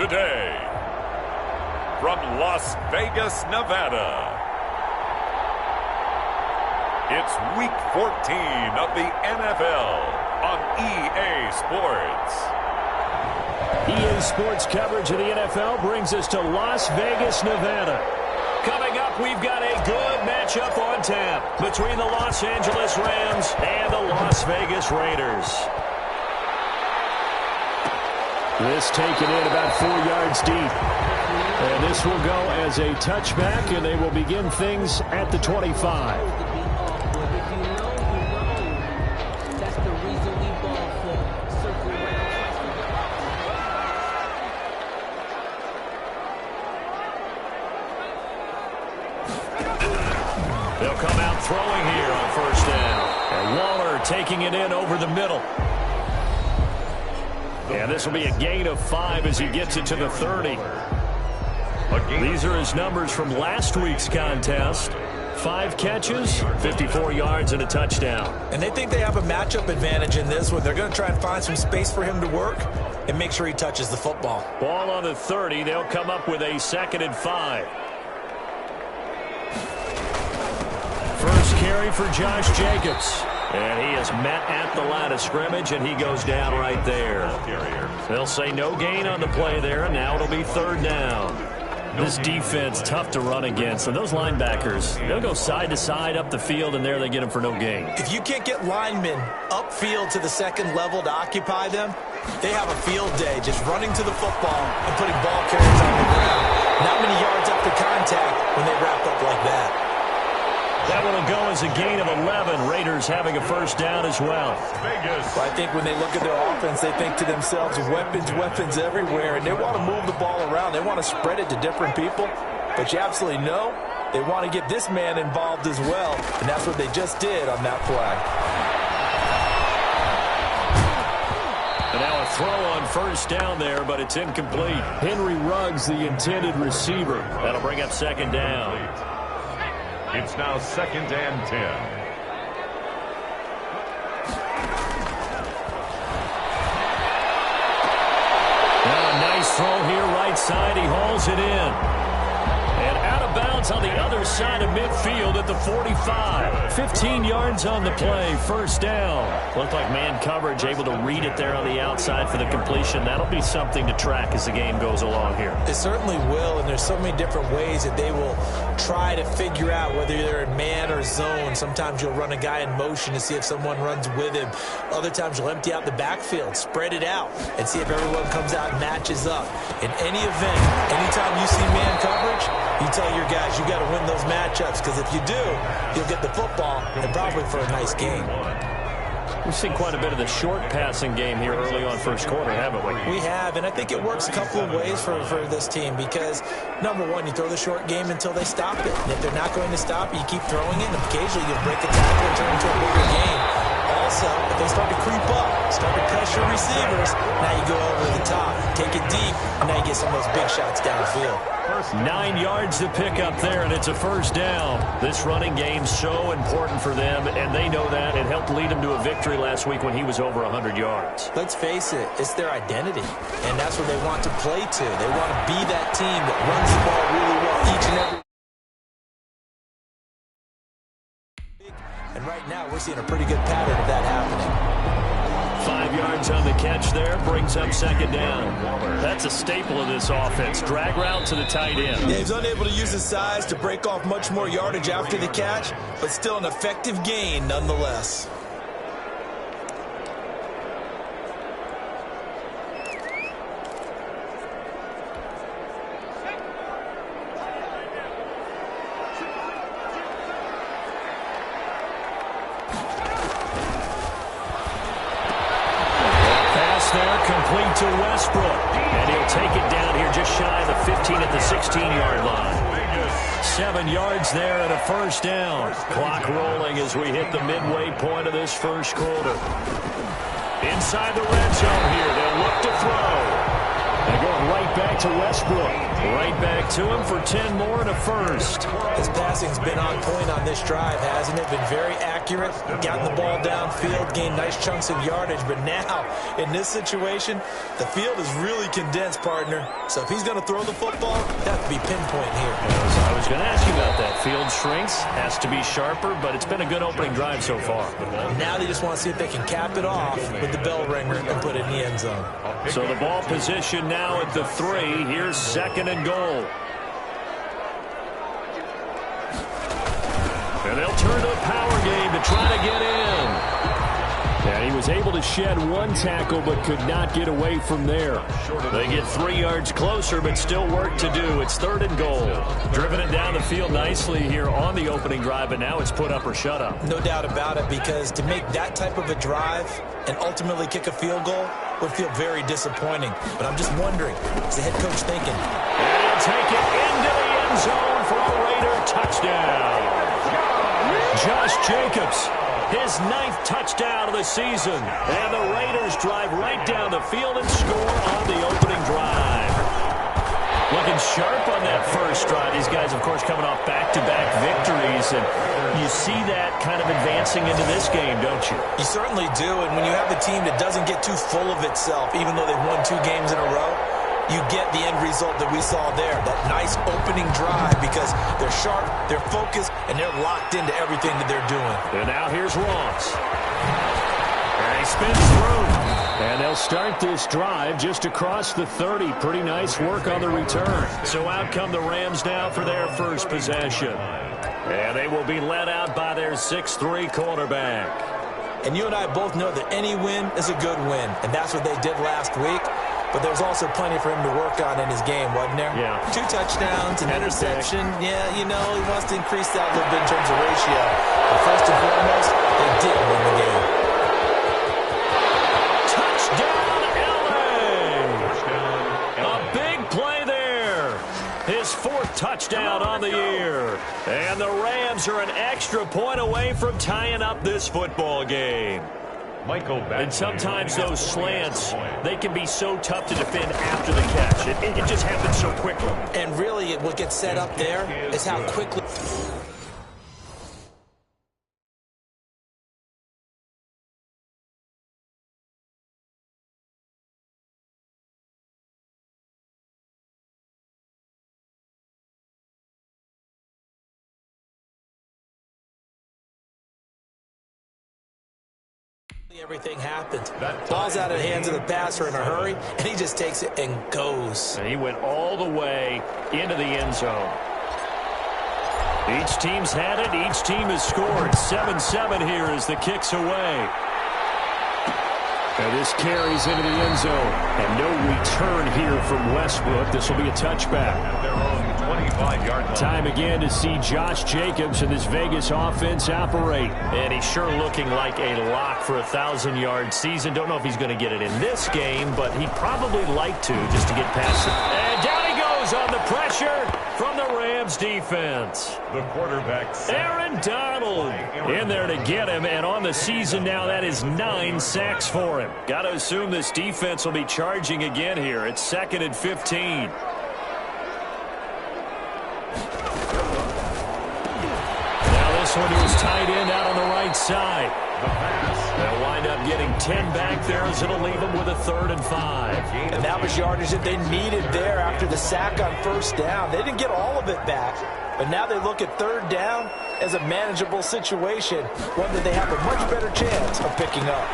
today, from Las Vegas, Nevada, it's Week 14 of the NFL on EA Sports. EA Sports coverage of the NFL brings us to Las Vegas, Nevada. Coming up, we've got a good matchup on tap between the Los Angeles Rams and the Las Vegas Raiders. This taken in about 4 yards deep. And this will go as a touchback, and they will begin things at the 25. They'll come out throwing here on first down. And Waller taking it in over the middle. And this will be a gain of 5 as he gets it to the 30. These are his numbers from last week's contest. 5 catches, 54 yards, and a touchdown. And they think they have a matchup advantage in this one. They're going to try and find some space for him to work and make sure he touches the football. Ball on the 30. They'll come up with a 2nd and 5. First carry for Josh Jacobs. And he is met at the line of scrimmage, and he goes down right there. They'll say no gain on the play there, and now it'll be 3rd down. This defense, tough to run against. And those linebackers, they'll go side to side up the field, and there they get them for no gain. If you can't get linemen upfield to the 2nd level to occupy them, they have a field day just running to the football and putting ball carriers on the ground. Not many yards after contact when they wrap up like that. That one will go as a gain of 11. Raiders having a first down as well. I think when they look at their offense, they think to themselves, weapons everywhere, and they want to move the ball around. They want to spread it to different people. But you absolutely know they want to get this man involved as well, and that's what they just did on that play. And now a throw on first down there, but it's incomplete. Henry Ruggs, the intended receiver. That'll bring up 2nd down. It's now 2nd and 10. Now a nice throw here, right side. He hauls it in. And out of bounds on the other side of midfield at the 45. 15 yards on the play, first down. Looked like man coverage, able to read it there on the outside for the completion. That'll be something to track as the game goes along here. It certainly will, and there's so many different ways that they will try to figure out whether they're in man or zone. Sometimes you'll run a guy in motion to see if someone runs with him. Other times you'll empty out the backfield, spread it out, and see if everyone comes out and matches up. In any event, anytime you see man coverage, you tell your guys you got to win those matchups, because if you do, you'll get the football and probably for a nice game. We've seen quite a bit of the short passing game here early on first quarter, haven't we? We have, and I think it works a couple of ways for this team because, number one, you throw the short game until they stop it. And if they're not going to stop it, you keep throwing it, and occasionally you'll break a tackle and turn it into a bigger game. Also, if they start to creep up, start to pressure receivers, now you go over the top, take it deep, and now you get some of those big shots downfield. 9 yards to pick up there, and it's a first down. This running game's so important for them, and they know that. It helped lead them to a victory last week when he was over 100 yards. Let's face it, it's their identity, and that's what they want to play to. They want to be that team that runs the ball really well each and every. And right now, we're seeing a pretty good pattern of that happening. 5 yards on the catch there, brings up 2nd down. That's a staple of this offense. Drag route to the tight end. Yeah, he's unable to use his size to break off much more yardage after the catch, but still an effective gain nonetheless. Complete to Westbrook. And he'll take it down here just shy of the 15 at the 16-yard line. 7 yards there and a first down. Clock rolling as we hit the midway point of this first quarter. Inside the red zone here. They'll look to throw. They're going right back to Westbrook. Right back to him for 10 more and a first. His passing's been on point on this drive, hasn't it? Been very accurate, gotten the ball downfield, gained nice chunks of yardage. But now, in this situation, the field is really condensed, partner. So if he's going to throw the football, that has to be pinpoint here. I was going to ask you about that. Field shrinks, has to be sharper, but it's been a good opening drive so far. Now they just want to see if they can cap it off with the bell ringer and put it in the end zone. So the ball position now at the 3. Here's 2nd and goal. And they'll turn to a power game to try to get in. And he was able to shed one tackle but could not get away from there. They get 3 yards closer but still work to do. It's 3rd and goal. Driven it down the field nicely here on the opening drive, but now it's put up or shut up. No doubt about it, because to make that type of a drive and ultimately kick a field goal would feel very disappointing. But I'm just wondering, what's the head coach thinking? And he'll take it into the end zone for a Raider touchdown. Josh Jacobs, his 9th touchdown of the season. And the Raiders drive right down the field and score on the opening drive. Looking sharp on that first drive. These guys, of course, coming off back-to-back victories. And you see that kind of advancing into this game, don't you? You certainly do. And when you have a team that doesn't get too full of itself, even though they've won 2 games in a row, you get the end result that we saw there. That nice opening drive, because they're sharp, they're focused, and they're locked into everything that they're doing. And now here's Ross. And he spins through. And they'll start this drive just across the 30. Pretty nice work on the return. So out come the Rams now for their first possession. And they will be led out by their 6'3" cornerback. And you and I both know that any win is a good win. And that's what they did last week. But there's also plenty for him to work on in his game, wasn't there? Yeah. 2 touchdowns, an interception. Yeah, you know, he wants to increase that a little bit in terms of ratio. But first and foremost, they did win the game. Touchdown, LA! A big play there. His 4th touchdown on the year. And the Rams are an extra point away from tying up this football game. And sometimes those slants, they can be so tough to defend after the catch. It just happens so quickly. And really, what gets set up there is how quickly... Everything happens. Ball's out of the hands of the passer in a hurry, and he just takes it and goes. And he went all the way into the end zone. Each team's had it. Each team has scored. 7-7 here as the kick's away. And this carries into the end zone. And no return here from Westbrook. This will be a touchback. At their own 25-yard line. Time again to see Josh Jacobs and this Vegas offense operate. And he's sure looking like a lock for a 1,000-yard season. Don't know if he's going to get it in this game, but he'd probably like to just to get past it. And down he goes on the pressure from the Rams defense. The quarterback, Aaron Donald in there to get him, and on the season now, that is 9 sacks for him. Got to assume this defense will be charging again here. It's 2nd and 15. Now this one is tight end out on the right side. They'll wind up getting 10 back there as it'll leave them with a 3rd and 5. And that was yardage that they needed there after the sack on 1st down. They didn't get all of it back, but now they look at 3rd down as a manageable situation, one that they have a much better chance of picking up.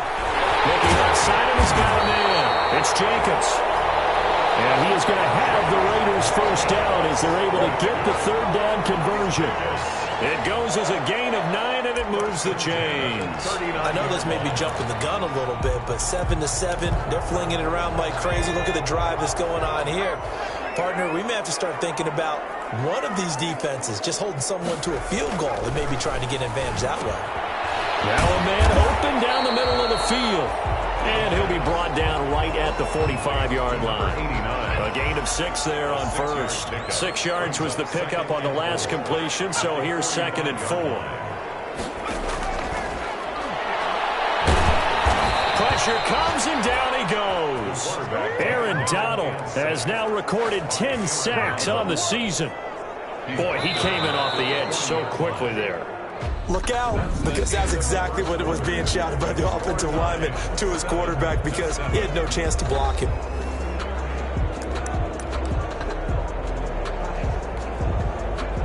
Looking outside and he's got him in. It's Jacobs. And he is going to have the Raiders first down as they're able to get the 3rd down conversion. It goes as a gain of 9, and it moves the chains. I know this may be jumping the gun a little bit, but 7-7, they're flinging it around like crazy. Look at the drive that's going on here. Partner, we may have to start thinking about one of these defenses just holding someone to a field goal and maybe trying to get an advantage that way. Now a man open down the middle of the field. And he'll be brought down right at the 45-yard line. A gain of 6 there on first. 6 yards was the pickup on the last completion, so here's 2nd and 4. Pressure comes, and down he goes. Aaron Donald has now recorded 10 sacks on the season. Boy, he came in off the edge so quickly there. Look out, because that's exactly what it was being shouted by the offensive lineman to his quarterback, because he had no chance to block him.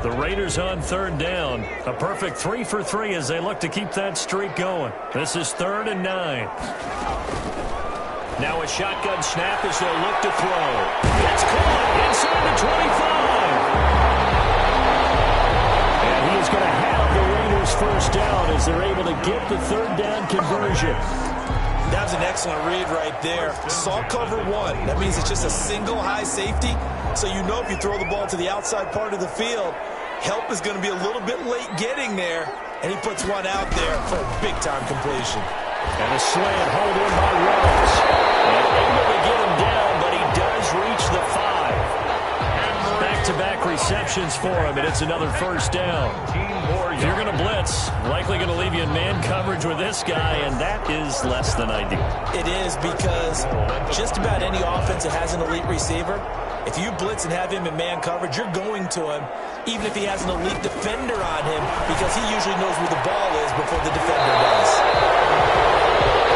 The Raiders on third down. A perfect 3 for 3 as they look to keep that streak going. This is 3rd and 9. Now a shotgun snap as they'll look to throw. It's caught inside the 25. And he is going to have the Raiders first down as they're able to get the third down conversion. That was an excellent read right there. Saw cover 1. That means it's just a single high safety. So you know if you throw the ball to the outside part of the field, help is going to be a little bit late getting there. And he puts one out there for a big-time completion. And a slant hold in by Rhodes. And able to get him down, but he does reach the 5. Back-to-back receptions for him, and it's another first down. If you're going to blitz, likely going to leave you in man coverage with this guy, and that is less than ideal. It is, because just about any offense that has an elite receiver, if you blitz and have him in man coverage, you're going to him, even if he has an elite defender on him, because he usually knows where the ball is before the defender does.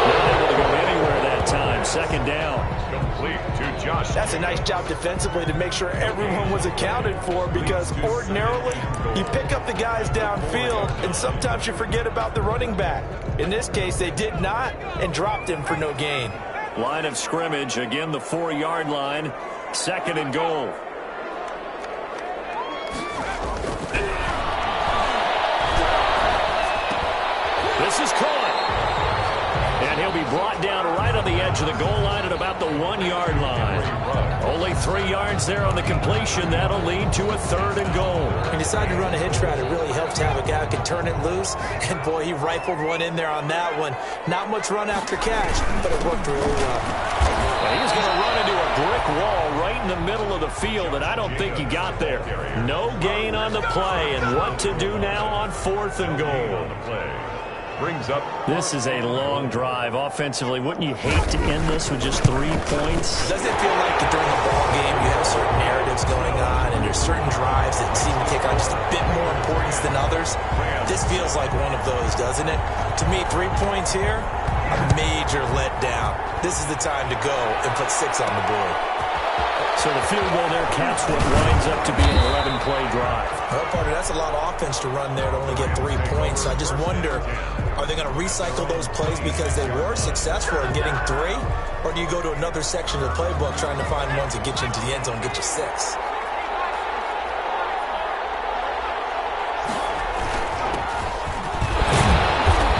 Not able to go anywhere that time. Second down. Complete to Josh. That's a nice job defensively to make sure everyone was accounted for, because ordinarily you pick up the guys downfield and sometimes you forget about the running back. In this case, they did not and dropped him for no gain. Line of scrimmage, again the 4-yard line. 2nd and goal. This is caught. And he'll be brought down right on the edge of the goal line at about the 1-yard line. Only 3 yards there on the completion. That'll lead to a 3rd and goal. He decided to run a hitch route. It really helps to have a guy who can turn it loose. And, boy, he rifled one in there on that one. Not much run after catch, but it worked really well. And he's going to run into a brick wall right in the middle of the field, and I don't think he got there. No gain on the play, and what to do now on 4th and goal. Brings up. This is a long drive offensively. Wouldn't you hate to end this with just 3 points? Doesn't it feel like that during a ball game you have certain narratives going on and there's certain drives that seem to take on just a bit more importance than others? This feels like one of those, doesn't it? To me, 3 points here, a major letdown. This is the time to go and put 6 on the board. So the field goal there caps what winds up to be an 11-play drive. Well, partner, that's a lot of offense to run there to only get 3 points. So I just wonder, are they going to recycle those plays because they were successful in getting 3? Or do you go to another section of the playbook trying to find ones that get you into the end zone and get you 6?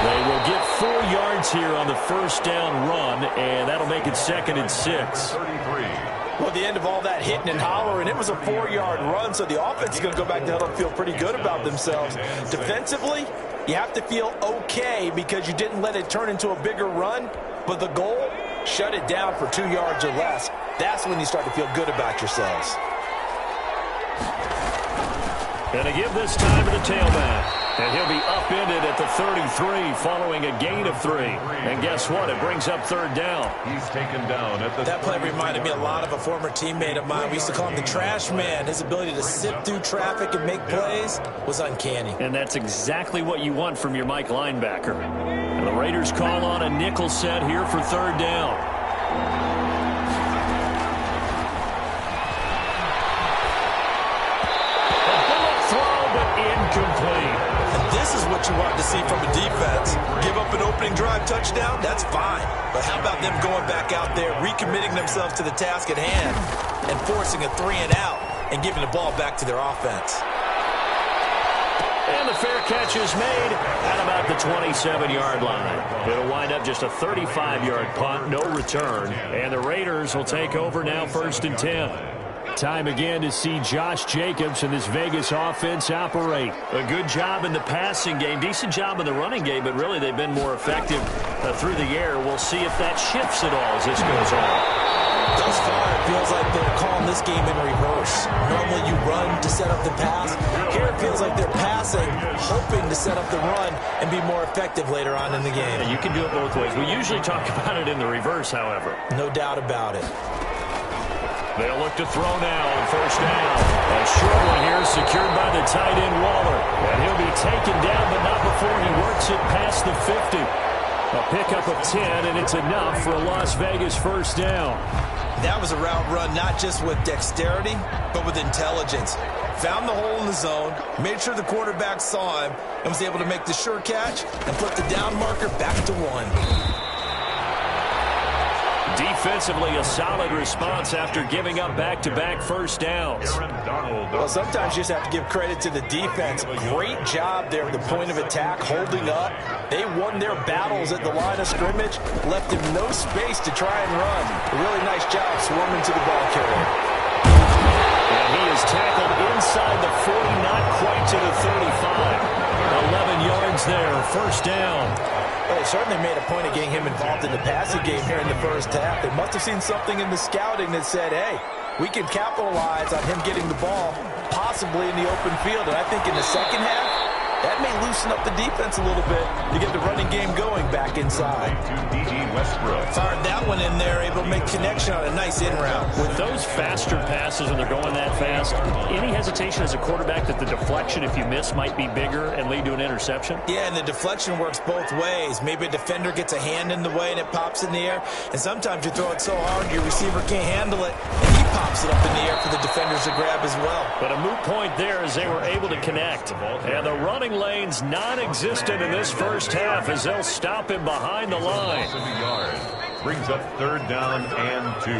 They will get 4 yards here on the first down run, and that'll make it 2nd and 6. 33. Well, at the end of all that hitting and hollering, it was a 4-yard run, so the offense is going to go back to huddle and feel pretty good about themselves. Defensively, you have to feel okay because you didn't let it turn into a bigger run, but the goal, shut it down for 2 yards or less. That's when you start to feel good about yourselves. And to give this time to the tailback. And he'll be upended at the 33 following a gain of 3. And guess what? It brings up 3rd down. He's taken down at the. That play reminded me a lot of a former teammate of mine. We used to call him the trash man. His ability to sift through traffic and make plays was uncanny. And that's exactly what you want from your Mike linebacker. And the Raiders call on a nickel set here for 3rd down. Incomplete. And this is what you want to see from a defense. Give up an opening drive touchdown, that's fine. But how about them going back out there, recommitting themselves to the task at hand, and forcing a 3 and out, and giving the ball back to their offense. And the fair catch is made at about the 27-yard line. It'll wind up just a 35-yard punt, no return. And the Raiders will take over now 1st and 10. Time again to see Josh Jacobs and this Vegas offense operate. A good job in the passing game, decent job in the running game, but really they've been more effective through the air. We'll see if that shifts at all as this goes on. Thus far, it feels like they're calling this this game in reverse. Normally you run to set up the pass. Here it feels like they're passing, hoping to set up the run and be more effective later on in the game. Yeah, you can do it both ways. We usually talk about it in the reverse, however. No doubt about it. They'll look to throw now on first down. A short one here secured by the tight end Waller. And he'll be taken down, but not before he works it past the 50. A pickup of 10, and it's enough for a Las Vegas first down. That was a route run not just with dexterity, but with intelligence. Found the hole in the zone, made sure the quarterback saw him, and was able to make the sure catch and put the down marker back to 1. Defensively, a solid response after giving up back-to-back first downs. Well, sometimes you just have to give credit to the defense. Great job there at the point of attack, holding up. They won their battles at the line of scrimmage, left him no space to try and run. A really nice job swarming to the ball carrier. And he is tackled inside the 40, not quite to the 35. 11 yards there, first down. Well, they certainly made a point of getting him involved in the passing game here in the first half. They must have seen something in the scouting that said, hey, we can capitalize on him getting the ball, possibly in the open field. And I think in the second half, that may loosen up the defense a little bit to get the running game going back inside. Fired that one in there, able to make connection on a nice in route. With those faster passes when they're going that fast, any hesitation as a quarterback that the deflection, if you miss, might be bigger and lead to an interception? Yeah, and the deflection works both ways. Maybe a defender gets a hand in the way and it pops in the air. And sometimes you throw it so hard your receiver can't handle it, and he pops it up in the air for the defenders to grab as well. But a moot point there as they were able to connect. And the running lane's non-existent in this first half as they'll stop him behind the line. Brings up third down and 2.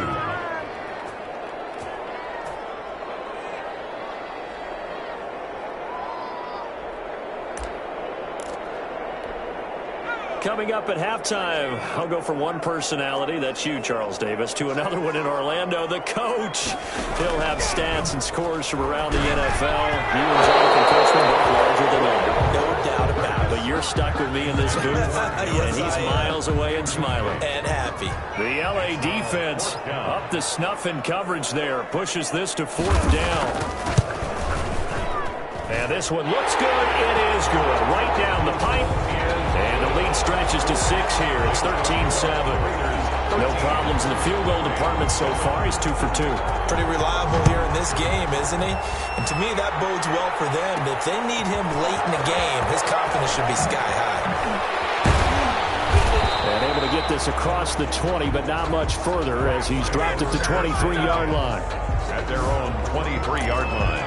Coming up at halftime, I'll go from one personality, that's you, Charles Davis, to another one in Orlando, the coach. He'll have stats and scores from around the NFL. You and Jonathan Coachman both larger than ever. No doubt about it. But you're stuck with me in this booth, Yes, and he's miles away and smiling. And happy. The L.A. defense up to snuff in coverage there, pushes this to fourth down. And this one looks good. It is good. Right down the pipe. And the lead stretches to 6 here. It's 13-7. No problems in the field goal department so far. He's 2 for 2. Pretty reliable here in this game, isn't he? And to me, that bodes well for them. If they need him late in the game, his confidence should be sky high. And able to get this across the 20, but not much further as he's dropped at the 23-yard line. At their own 23-yard line.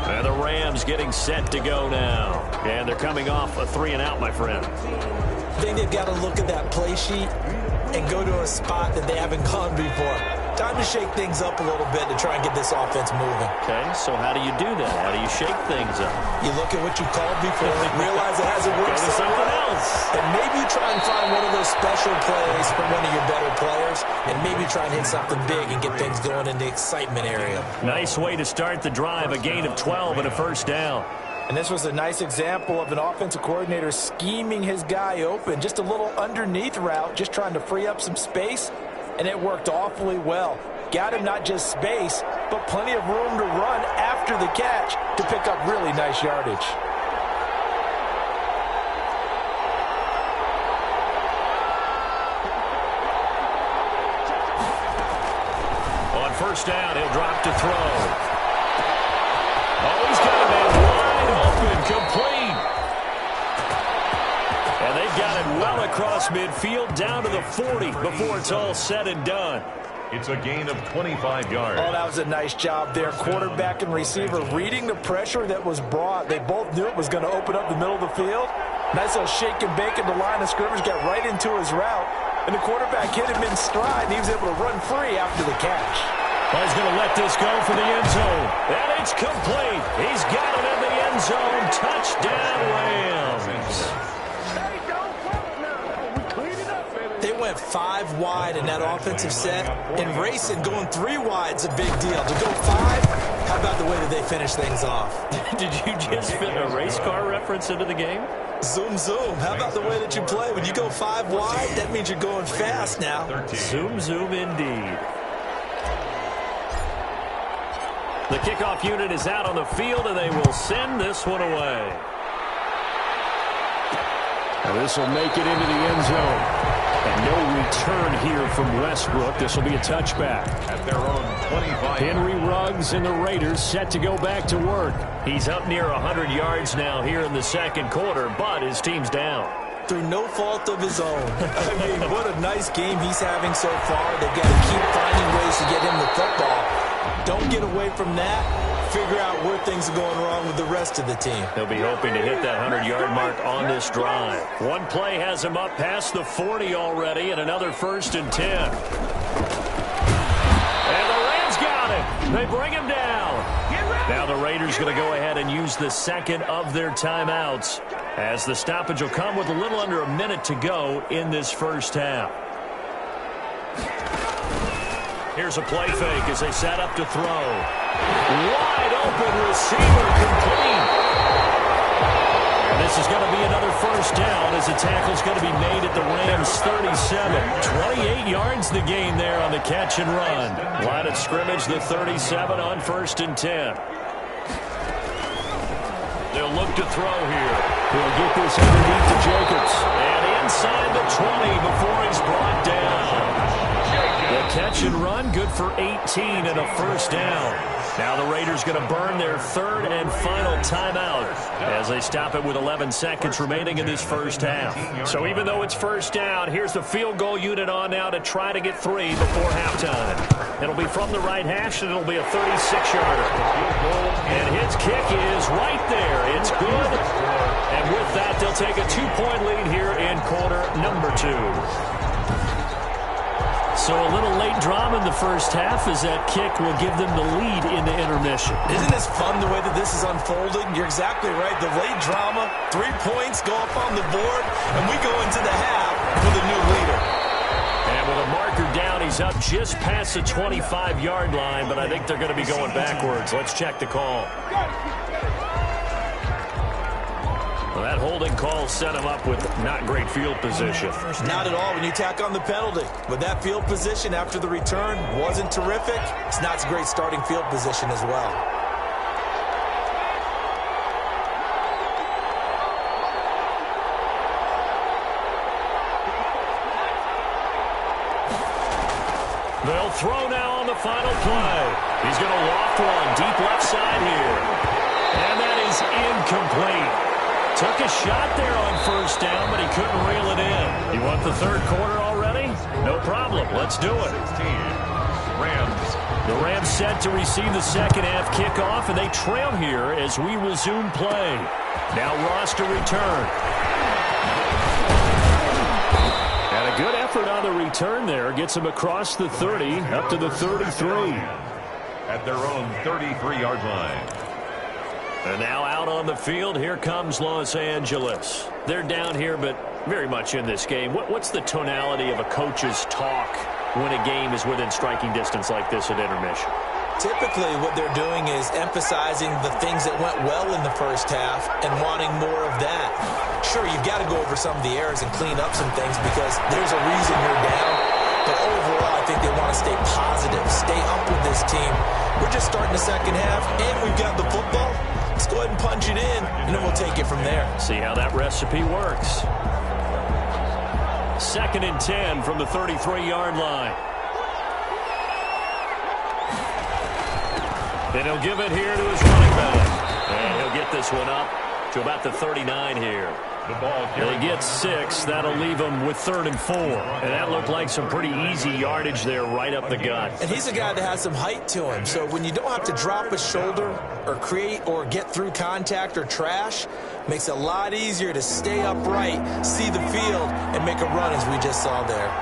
And the Rams getting set to go now. And they're coming off a 3-and-out, my friend. I think they've got to look at that play sheet and go to a spot that they haven't gone before. Time to shake things up a little bit to try and get this offense moving. Okay, so how do you do that? How do you shake things up? You look at what you called before, realize it hasn't worked Go to something else. And maybe you try and find one of those special plays from one of your better players, and maybe try and hit something big and get things going in the excitement area. Nice way to start the drive, a gain of 12 and a first down. And this was a nice example of an offensive coordinator scheming his guy open. Just a little underneath route, just trying to free up some space, and it worked awfully well. Got him not just space, but plenty of room to run after the catch to pick up really nice yardage. On first down, he'll drop to throw. Oh, he's got a man wide open, complete. And they've got it well across midfield, down to the 40 before it's all said and done. It's a gain of 25 yards. Oh, that was a nice job there. Quarterback and receiver reading the pressure that was brought. They both knew it was going to open up the middle of the field. Nice little shake and bake in the line of scrimmage, got right into his route. And the quarterback hit him in stride, and he was able to run free after the catch. Well, he's going to let this go for the end zone. And it's complete. He's got it in the end zone. Touchdown, Rams. They went 5 wide in that offensive set. And racing, going 3 wide is a big deal. To go 5, how about the way that they finish things off? Did you just fit a race car reference into the game? Zoom, zoom. How about the way that you play? When you go 5 wide, that means you're going fast now. Zoom, zoom indeed. The kickoff unit is out on the field, and they will send this one away. And this will make it into the end zone. And no return here from Westbrook. This will be a touchback. At their own 25. Henry Ruggs and the Raiders set to go back to work. He's up near 100 yards now here in the second quarter, but his team's down. Through no fault of his own. I mean, what a nice game he's having so far. They've got to keep finding ways to get him the football. Don't get away from that. Figure out where things are going wrong with the rest of the team. They'll be hoping to hit that 100-yard mark on this drive. One play has him up past the 40 already, and another 1st and 10. And the Rams got him. They bring him down. Now the Raiders going to go ahead and use the second of their timeouts, as the stoppage will come with a little under a minute to go in this first half. Here's a play fake as they set up to throw. Wide open receiver, complete. And this is going to be another first down as the tackle's going to be made at the Rams 37. 28 yards the gain there on the catch and run. Line of scrimmage, the 37 on 1st and 10. They'll look to throw here. He'll get this underneath to Jacobs. And inside the 20 before he's brought down. The catch and run, good for 18 and a first down. Now the Raiders going to burn their 3rd and final timeout as they stop it with 11 seconds remaining in this first half. So even though it's first down, here's the field goal unit on now to try to get 3 before halftime. It'll be from the right hash, and it'll be a 36-yarder. And his kick is right there. It's good. And with that, they'll take a 2-point lead here in quarter number 2. So a little late drama in the first half as that kick will give them the lead in the intermission. Isn't this fun the way that this is unfolding? You're exactly right. The late drama, 3 points go up on the board, and we go into the half with a new leader. And with a marker down, he's up just past the 25-yard line, but I think they're going to be going backwards. Let's check the call. Well, that holding call set him up with not great field position. Not at all when you tack on the penalty. But that field position after the return wasn't terrific. It's not a great starting field position as well. They'll throw now on the final play. He's going to loft one deep left side here. And that is incomplete. Took a shot there on first down, but he couldn't reel it in. You want the third quarter already? No problem. Let's do it. The Rams set to receive the second half kickoff, and they trail here as we resume play. Now Ross to return. And a good effort on the return there. Gets him across the 30, up to the 33. At their own 33-yard line. And now out on the field, here comes Los Angeles. They're down here, but very much in this game. What's the tonality of a coach's talk when a game is within striking distance like this at intermission? Typically, what they're doing is emphasizing the things that went well in the first half and wanting more of that. Sure, you've got to go over some of the errors and clean up some things because there's a reason you're down. But overall, I think they want to stay positive, stay up with this team. We're just starting the second half, and we've got the football. Let's go ahead and punch it in, and then we'll take it from there. See how that recipe works. 2nd and 10 from the 33-yard line. And he'll give it here to his running back. And he'll get this one up to about the 39 here. They get 6. That'll leave him with 3rd and 4. And that looked like some pretty easy yardage there right up the gut. And he's a guy that has some height to him. So when you don't have to drop a shoulder or create or get through contact or trash, makes it a lot easier to stay upright, see the field, and make a run as we just saw there.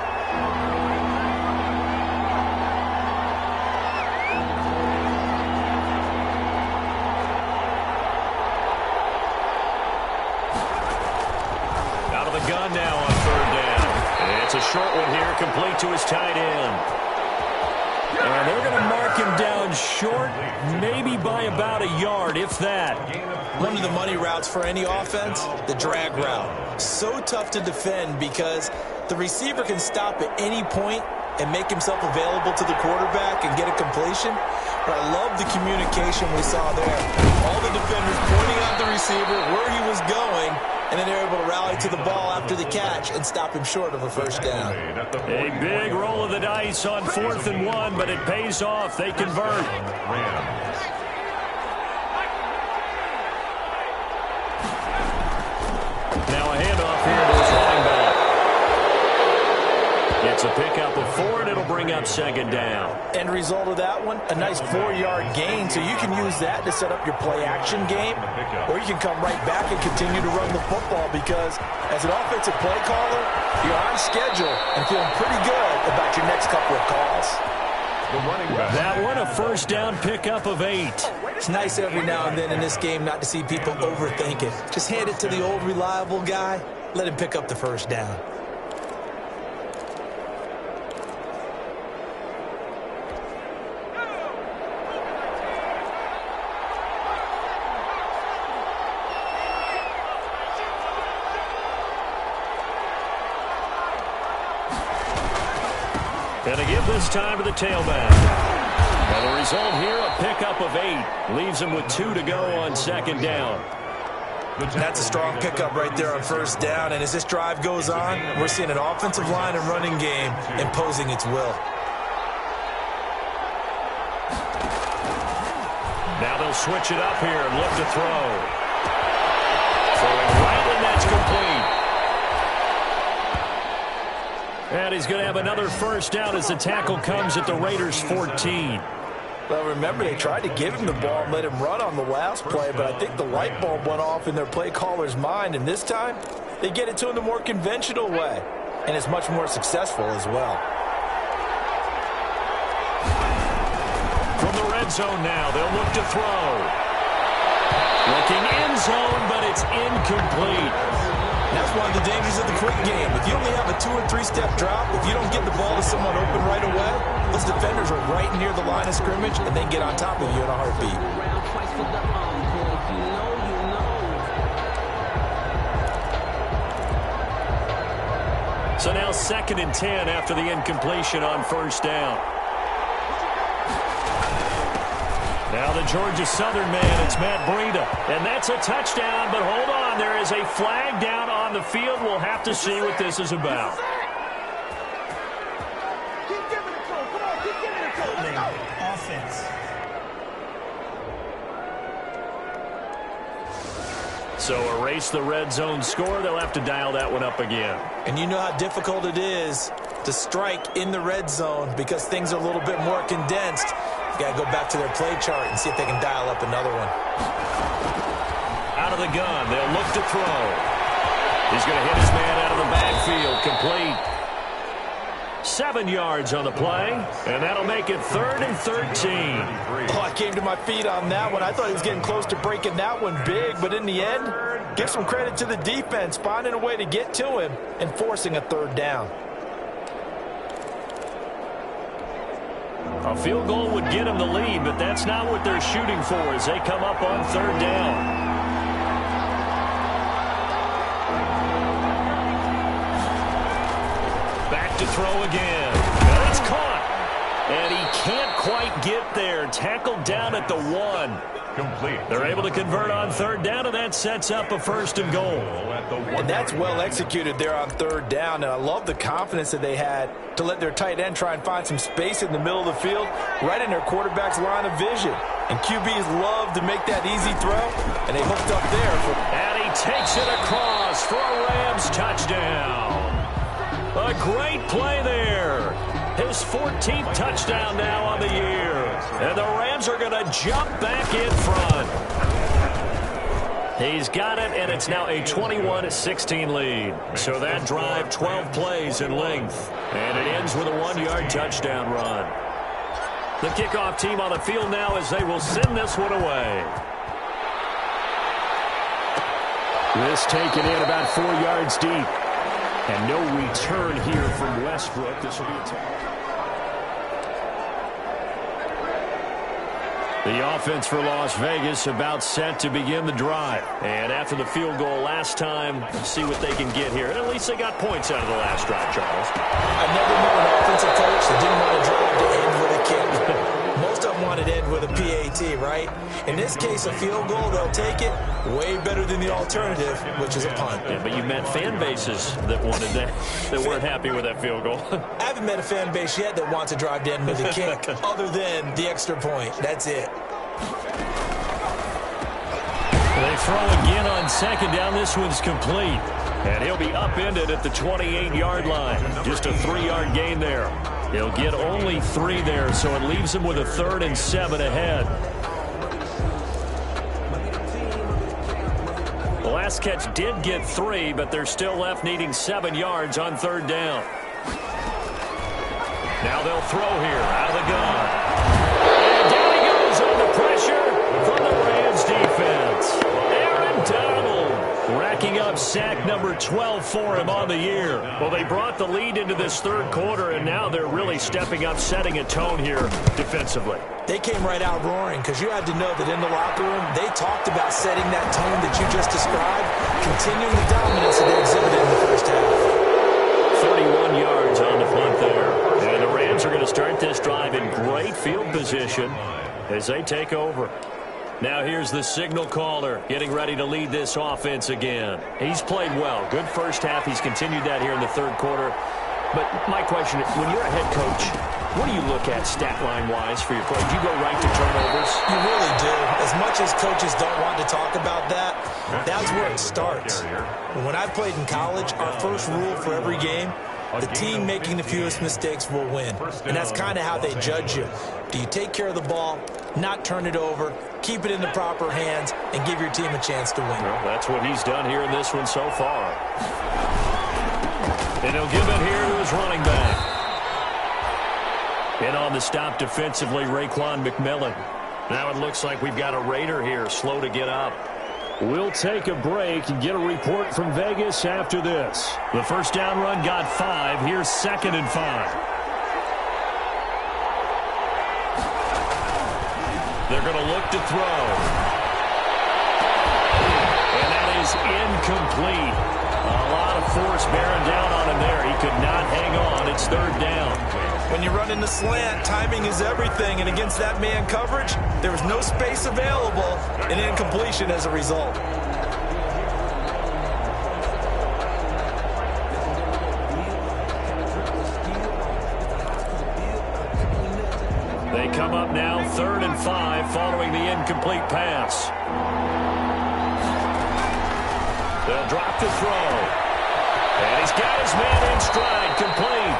Gun now on 3rd down. And it's a short one here, complete to his tight end. And they're going to mark him down short, maybe by about a yard, if that. One of the money routes for any offense, the drag route. So tough to defend because the receiver can stop at any point and make himself available to the quarterback and get a completion. But I love the communication we saw there. All the defenders pointing out the receiver, where he was going, and then they're able to rally to the ball after the catch and stop him short of a first down. A big roll of the dice on 4th and 1, but it pays off. They convert. Now a handoff here to his running back. It's a pickup of 4, and it'll bring up 2nd down. End result of that one, a nice 4-yard gain, so you can use that to set up your play-action game, or you can come right back and continue to run the football because as an offensive play caller, you're on schedule and feeling pretty good about your next couple of calls. That one, a first down pickup of 8. It's nice every now and then in this game not to see people overthink it. Just hand it to the old reliable guy, let him pick up the first down. And to give this time to the tailback. And the result here, a pickup of 8. Leaves him with 2 to go on 2nd down. That's a strong pickup right there on first down. And as this drive goes on, we're seeing an offensive line and running game imposing its will. Now they'll switch it up here and look to throw. Throwing right, and that's complete. And he's going to have another first down as the tackle comes at the Raiders' 14. Well, remember, they tried to give him the ball and let him run on the last play, but I think the light bulb went off in their play caller's mind, and this time they get it to him the more conventional way, and it's much more successful as well. From the red zone now, they'll look to throw. Looking end zone, but it's incomplete. That's one of the dangers of the quick game. If you only have a 2- or 3-step drop, if you don't get the ball to someone open right away, those defenders are right near the line of scrimmage, and they get on top of you in a heartbeat. So now 2nd and 10 after the incompletion on first down. Now the Georgia Southern man, it's Matt Breida. And that's a touchdown, but hold on. There is a flag down on the field. We'll have to see what this is about. Keep giving it to him. Come on, keep giving it to him. Let's go. Offense. So erase the red zone score. They'll have to dial that one up again. And you know how difficult it is to strike in the red zone because things are a little bit more condensed. Got to go back to their play chart and see if they can dial up another one. Out of the gun, they'll look to throw. He's going to hit his man out of the backfield, complete. 7 yards on the play, and that'll make it 3rd and 13. Oh, I came to my feet on that one. I thought he was getting close to breaking that one big, but in the end, give some credit to the defense, finding a way to get to him and forcing a 3rd down. A field goal would get them the lead, but that's not what they're shooting for as they come up on 3rd down. Back to throw again. And it's caught. And he can't quite get there. Tackled down at the 1. Complete. They're able to convert on 3rd down, and that sets up a 1st and goal. And that's well executed there on 3rd down, and I love the confidence that they had to let their tight end try and find some space in the middle of the field, right in their quarterback's line of vision. And QBs love to make that easy throw, and they hooked up there. And he takes it across for a Rams touchdown. A great play there. His 14th touchdown now on the year. And the Rams are going to jump back in front. He's got it, and it's now a 21-16 lead. So that drive, 12 plays in length. And it ends with a 1-yard touchdown run. The kickoff team on the field now as they will send this one away. This taken in about 4 yards deep. And no return here from Westbrook. This will be a The offense for Las Vegas about set to begin the drive. And after the field goal last time, see what they can get here. At least they got points out of the last drive, Charles. I've never known an offensive coach that didn't want to drive to end with a kick. Most of them wanted to end with a PAT, right? In this case, a field goal, they'll take it. Way better than the alternative, which is a punt. Yeah, but you met fan bases that wanted that weren't happy with that field goal. I haven't met a fan base yet that wants to drive to end with a kick, other than the extra point. That's it. They throw again on second down. This one's complete. And he'll be upended at the 28-yard line. Just a 3-yard gain there. He'll get only 3 there, so it leaves him with a 3rd and 7 ahead. The last catch did get 3, but they're still left needing 7 yards on 3rd down. Now they'll throw here out of the gun. And down he goes on the pressure from the Rams defense. Aaron Donald racking up sack number 12 for him on the year. Well, they brought the lead into this 3rd quarter, and now they're really stepping up, setting a tone here defensively. They came right out roaring because you had to know that in the locker room, they talked about setting that tone that you just described, continuing the dominance that they exhibited in the first half. 31 yards on the punt there. And the Rams are going to start this drive in great field position as they take over. Now here's the signal caller getting ready to lead this offense again. He's played well. Good first half. He's continued that here in the 3rd quarter. But my question, when you're a head coach, what do you look at stat line-wise for your play? Do you go right to turnovers? You really do. As much as coaches don't want to talk about that, that's where it starts. When I played in college, our first rule for every game, the team making the fewest mistakes will win. And that's kind of how they judge you. Do you take care of the ball, not turn it over, keep it in the proper hands, and give your team a chance to win? Well, that's what he's done here in this one so far. And he'll give it here to his running back. And on the stop defensively, Raekwon McMillan. Now it looks like we've got a Raider here, slow to get up. We'll take a break and get a report from Vegas after this. The first down run got 5. Here's 2nd and 5. They're going to look to throw. And that is incomplete. A lot of force bearing down on him there. He could not hang on. It's 3rd down. When you run in the slant, timing is everything. And against that man coverage, there was no space available, and incompletion as a result. They come up now 3rd and 5 following the incomplete pass. They'll drop the throw. And he's got his man in stride, complete.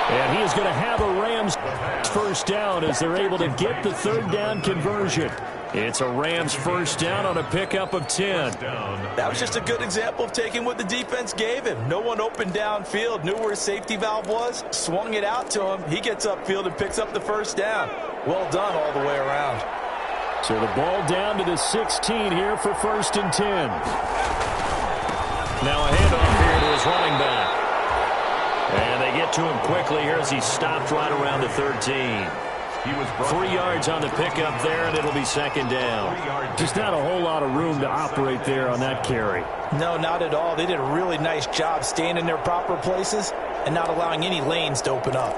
And he is going to have a Rams first down as they're able to get the 3rd down conversion. It's a Rams first down on a pickup of 10. That was just a good example of taking what the defense gave him. No one opened downfield, knew where his safety valve was, swung it out to him. He gets upfield and picks up the first down. Well done all the way around. So the ball down to the 16 here for 1st and 10. Now a handoff here to his running back. And they get to him quickly here as he stopped right around the 13. 3 yards on the pickup there, and it'll be 2nd down. Just not a whole lot of room to operate there on that carry. No, not at all. They did a really nice job staying in their proper places and not allowing any lanes to open up.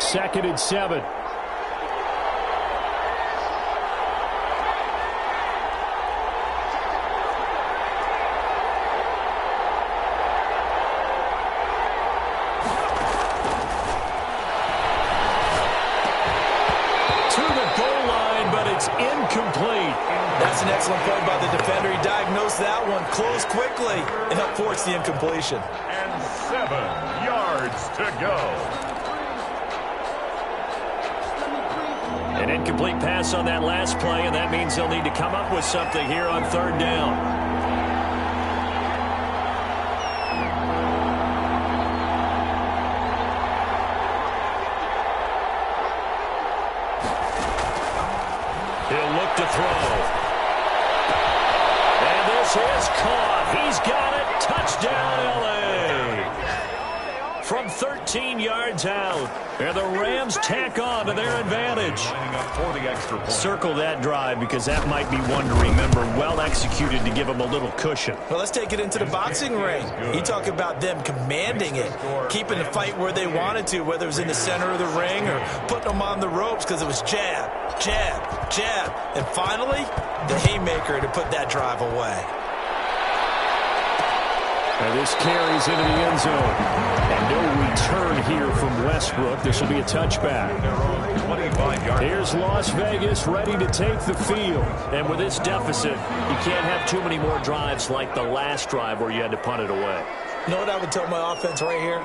2nd and 7. Incomplete. That's an excellent play by the defender. He diagnosed that one, closed quickly, and up forced the incompletion. And 7 yards to go. An incomplete pass on that last play, and that means they'll need to come up with something here on 3rd down. To throw. And this is caught. He's got it. Touchdown, L.A. from 13 yards out. And the Rams tack on to their advantage. Circle that drive because that might be one to remember. Well executed to give them a little cushion. Well, let's take it into the boxing ring. You talk about them commanding it, keeping the fight where they wanted to, whether it was in the center of the ring or putting them on the ropes because it was jab, jab, jab. And finally, the haymaker to put that drive away. And this carries into the end zone. And no return here from Westbrook. This will be a touchback. Here's Las Vegas ready to take the field. And with this deficit, you can't have too many more drives like the last drive where you had to punt it away. You know what I would tell my offense right here?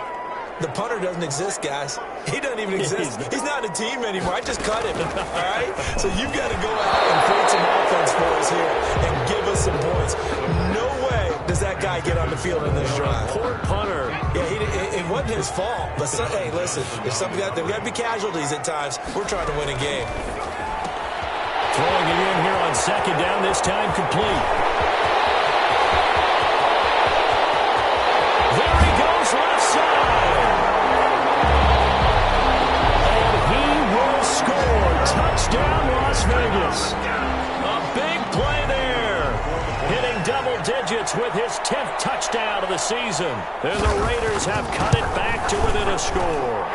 The punter doesn't exist, guys. He doesn't even exist. He's not a team anymore. I just cut him, all right? So you've got to go out and create some offense for us here and give us some points. No way does that guy get on the field in this drive. Poor punter. Yeah, it wasn't his fault. But, hey, listen, if something there got to be casualties at times. We're trying to win a game. Throwing it in here on second down, this time complete. There he goes, left side. And he will score. Touchdown, Las Vegas. A big play there. Hitting double digits with his 10th touchdown of the season. And the Raiders have cut it back to within a score.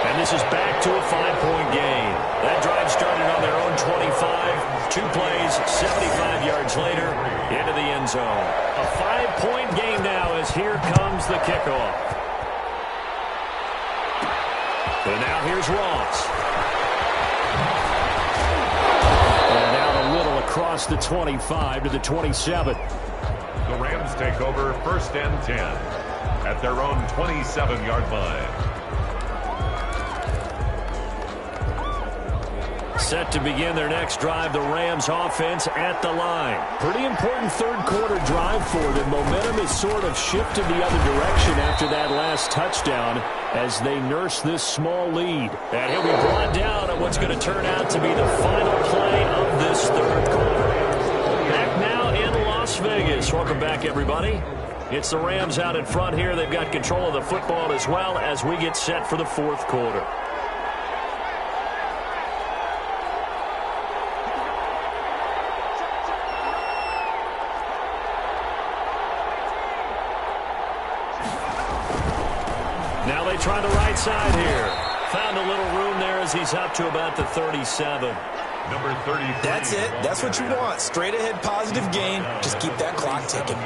And this is back to a 5-point game. That drive started on their own 25. 2 plays, 75 yards later, into the end zone. A 5-point game now as here comes the kickoff. And now here's Ross. And out a little across the 25 to the 27. The Rams take over 1st and 10 at their own 27-yard line. Set to begin their next drive, the Rams offense at the line. Pretty important third-quarter drive for them. Momentum has sort of shifted the other direction after that last touchdown as they nurse this small lead. And he'll be brought down at what's going to turn out to be the final play of this third quarter. Back now in Las Vegas. Welcome back, everybody. It's the Rams out in front here. They've got control of the football as well as we get set for the fourth quarter. Now they try the right side here. Found a little room there as he's up to about the 37. Number 33. That's it. That's what you want. Straight ahead, positive gain. Just keep that clock ticking.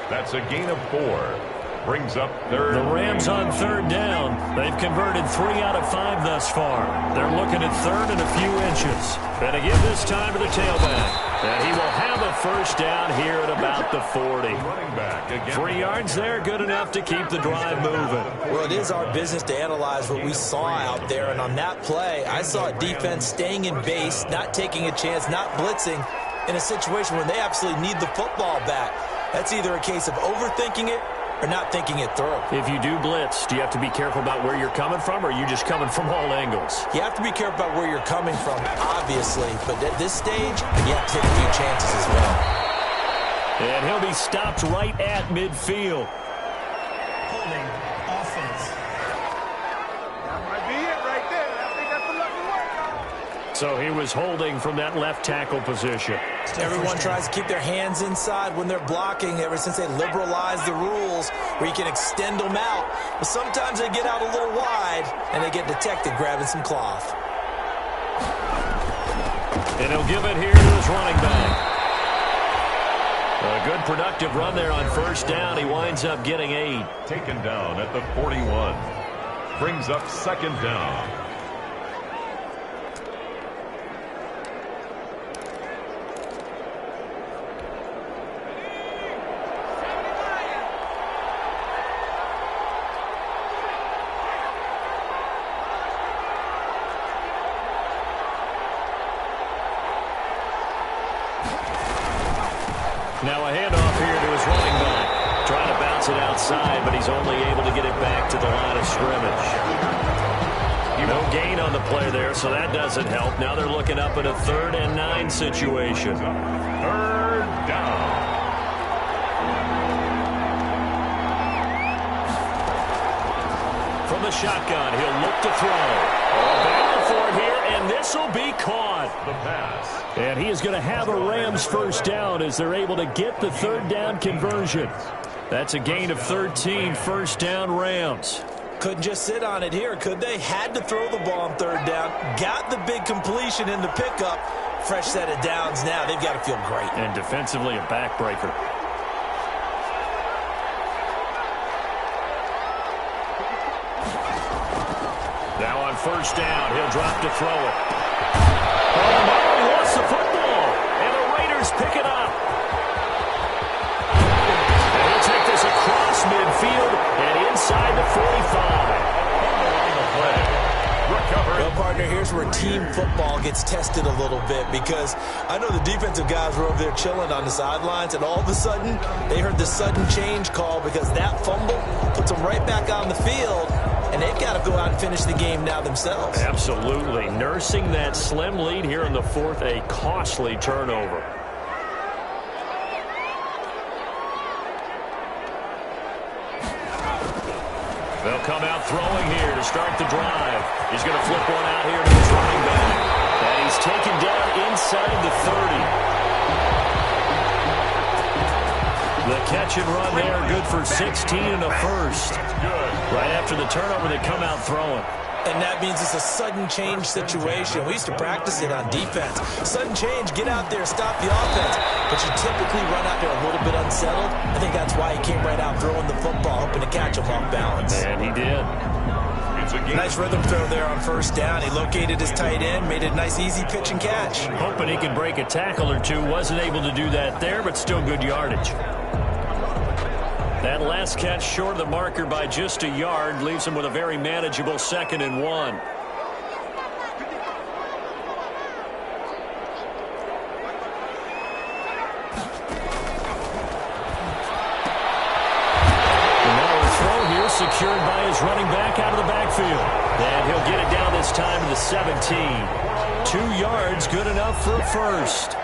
That's a gain of 4. Brings up third. The Rams on third down. They've converted 3 out of 5 thus far. They're looking at third and a few inches. And to give this time to the tailback. And he will have a first down here at about the 40. 3 yards there, good enough to keep the drive moving. Well, it is our business to analyze what we saw out there. And on that play, I saw a defense staying in base, not taking a chance, not blitzing in a situation where they absolutely need the football back. That's either a case of overthinking it or not thinking it through. If you do blitz, do you have to be careful about where you're coming from, or are you just coming from all angles? You have to be careful about where you're coming from, obviously. But at this stage, you have to take a few chances as well. And he'll be stopped right at midfield. Holding offense. That might be it right there. I think that's the lucky one. So he was holding from that left tackle position. Everyone tries to keep their hands inside when they're blocking ever since they liberalized the rules where you can extend them out. But sometimes they get out a little wide and they get detected grabbing some cloth. And he'll give it here to his running back. A good productive run there on first down. He winds up getting 8. Taken down at the 41. Brings up second down. Now a handoff here to his running back. Trying to bounce it outside, but he's only able to get it back to the line of scrimmage. No gain on the play there, so that doesn't help. Now they're looking up at a 3rd and 9 situation. Third down. from the shotgun. He'll look to throw. Battle for it here, and this will be caught. The pass. And he is going to have a Rams first down as they're able to get the third down conversion. That's a gain of 13, first down Rams. Couldn't just sit on it here, could they? Had to throw the ball on third down. Got the big completion in the pickup. Fresh set of downs now. They've got to feel great. And defensively, a backbreaker. Now on first down, he'll drop to throw it. Oh, no, he lost the football. And the Raiders pick it up. And he'll take this across midfield and inside the 45. Well, partner, here's where team football gets tested a little bit, because I know the defensive guys were over there chilling on the sidelines, and all of a sudden they heard the sudden change call because that fumble puts them right back on the field, and they've got to go out and finish the game now themselves. Absolutely. Nursing that slim lead here in the fourth, a costly turnover. They'll come out throwing here to start the drive. He's going to flip one out here to his running back. And he's taken down inside the 30. The catch and run there, good for 16 and a first. Right after the turnover, they come out throwing. And that means it's a sudden change situation. We used to practice it on defense. Sudden change, get out there, stop the offense. But you typically run out there a little bit unsettled. I think that's why he came right out throwing the football, hoping to catch him off balance. And he did. Nice rhythm throw there on first down. He located his tight end, made it a nice easy pitch and catch. Hoping he could break a tackle or two. Wasn't able to do that there, but still good yardage. That last catch short of the marker by just a yard leaves him with a very manageable 2nd and 1. Secured by his running back out of the backfield. And he'll get it down this time to the 17. 2 yards, good enough for a first.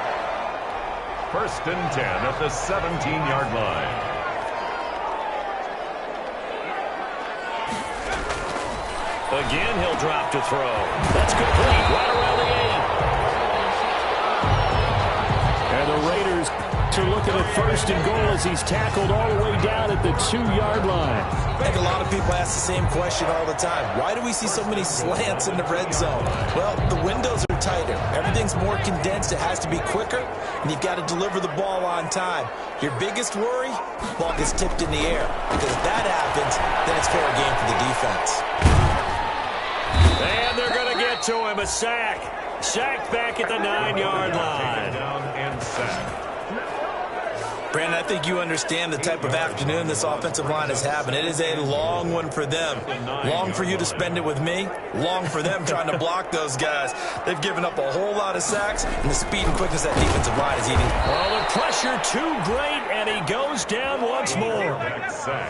1st and 10 at the 17-yard line. Again, he'll drop to throw. That's complete, right around the 8. And the Raiders are looking at 1st and goal as he's tackled all the way down at the 2-yard line. I think a lot of people ask the same question all the time. Why do we see so many slants in the red zone? Well, the windows are tighter. Everything's more condensed. It has to be quicker, and you've got to deliver the ball on time. Your biggest worry, ball gets tipped in the air. Because if that happens, then it's fair game for the defense. And they're going to get to him. A sack. Sacked back at the 9-yard line. Down and sack. Brandon, I think you understand the type of afternoon this offensive line is having. It is a long one for them. Long for you to spend it with me. Long for them trying to block those guys. They've given up a whole lot of sacks, and the speed and quickness that defensive line is eating. Well, the pressure too great, and he goes down once more.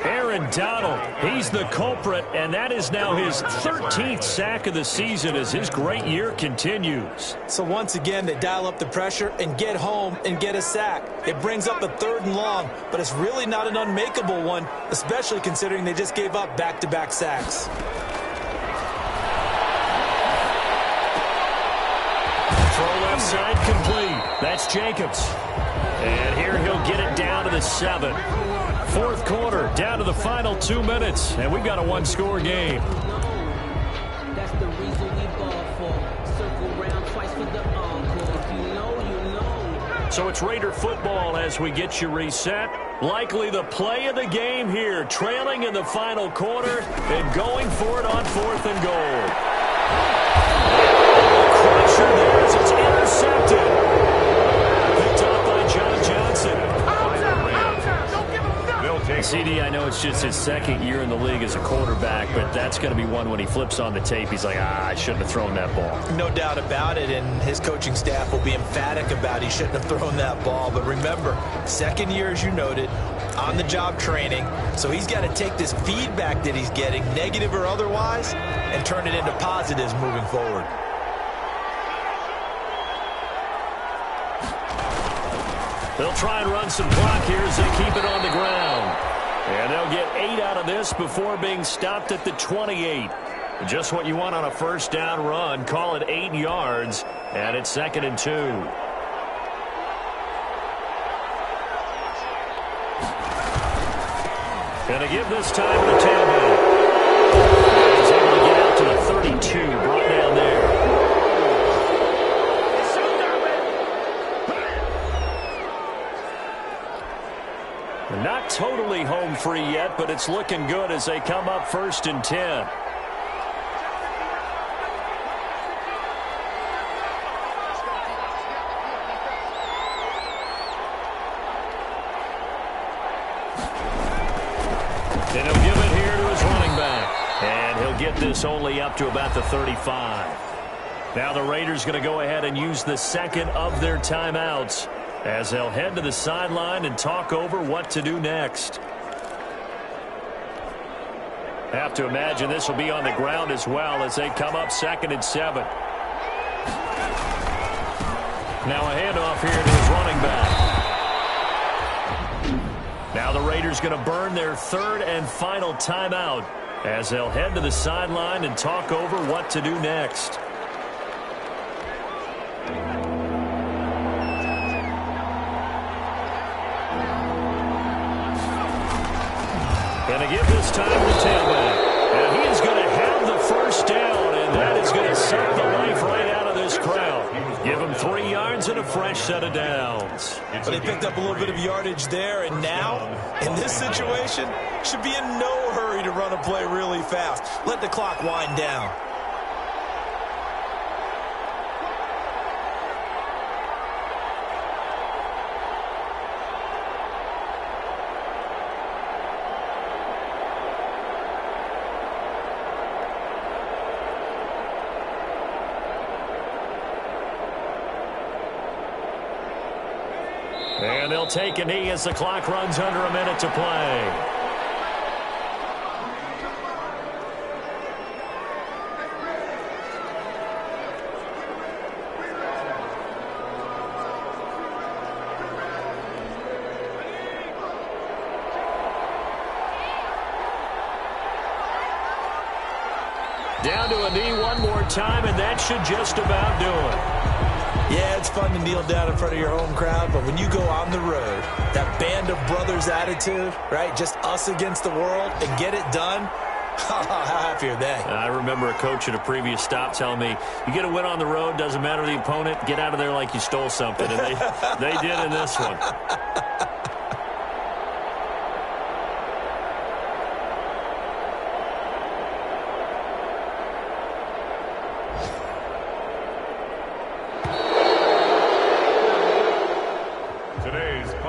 Aaron Donald, he's the culprit, and that is now his 13th sack of the season as his great year continues. So once again, they dial up the pressure and get home and get a sack. It brings up a 3rd and long, but it's really not an unmakeable one, especially considering they just gave up back-to-back sacks. Throw left side complete. That's Jacobs. And here he'll get it down to the 7. 4th quarter, down to the final 2 minutes, and we've got a 1-score game. That's the reason we ball for. Circle round twice for the encore. If you know, you know. So it's Raider football as we get you reset. Likely the play of the game here, trailing in the final quarter and going for it on 4th and goal. Crusher there as it's intercepted. Picked up by John Johnson. CD, I know it's just his 2nd year in the league as a quarterback, but that's going to be one when he flips on the tape. He's like, I shouldn't have thrown that ball. No doubt about it, and his coaching staff will be emphatic about he shouldn't have thrown that ball. But remember, 2nd year, as you noted, on-the-job training, so he's got to take this feedback that he's getting, negative or otherwise, and turn it into positives moving forward. They'll try and run some clock here as they keep it on the ground. And they'll get 8 out of this before being stopped at the 28. Just what you want on a first down run. Call it 8 yards, and it's 2nd and 2. Going to give this time to the tailback. He's able to get out to the 32, brought down there. Not totally home free yet, but it's looking good as they come up 1st and 10. And he'll give it here to his running back. And he'll get this only up to about the 35. Now the Raiders going to go ahead and use the second of their timeouts as they'll head to the sideline and talk over what to do next. Have to imagine this will be on the ground as well as they come up 2nd and 7. Now a handoff here to his running back. Now the Raiders going to burn their 3rd and final timeout as they'll head to the sideline and talk over what to do next. And to give this time to tailback. And he is going to have the first down, and that is going to suck the life right out of this crowd. Give him 3 yards and a fresh set of downs. But they picked up a little bit of yardage there, and now, in this situation, should be in no hurry to run a play really fast. Let the clock wind down. And they'll take a knee as the clock runs under a minute to play. Down to a knee one more time, and that should just about do it. Yeah, it's fun to kneel down in front of your home crowd, but when you go on the road, that band of brothers attitude, right, just us against the world, and get it done, how happy are they? I remember a coach at a previous stop telling me, you get a win on the road, doesn't matter the opponent, get out of there like you stole something, and they did in this one.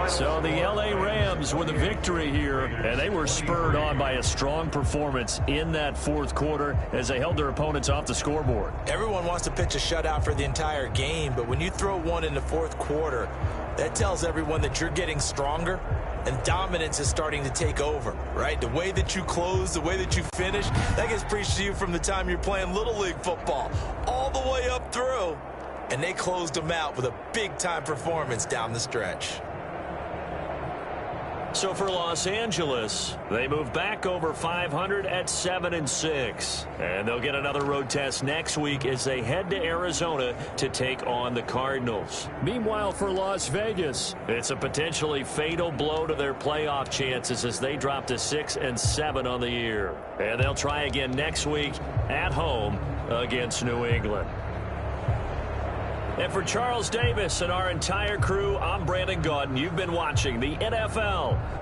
So the L.A. Rams with a victory here, and they were spurred on by a strong performance in that 4th quarter as they held their opponents off the scoreboard. Everyone wants to pitch a shutout for the entire game, but when you throw one in the 4th quarter, that tells everyone that you're getting stronger and dominance is starting to take over, right? The way that you close, the way that you finish, that gets preached to you from the time you're playing Little League football all the way up through, and they closed them out with a big-time performance down the stretch. So for Los Angeles, they move back over 500 at 7-6. And they'll get another road test next week as they head to Arizona to take on the Cardinals. Meanwhile, for Las Vegas, it's a potentially fatal blow to their playoff chances as they drop to 6-7 on the year. And they'll try again next week at home against New England. And for Charles Davis and our entire crew, I'm Brandon Gaudin. You've been watching the NFL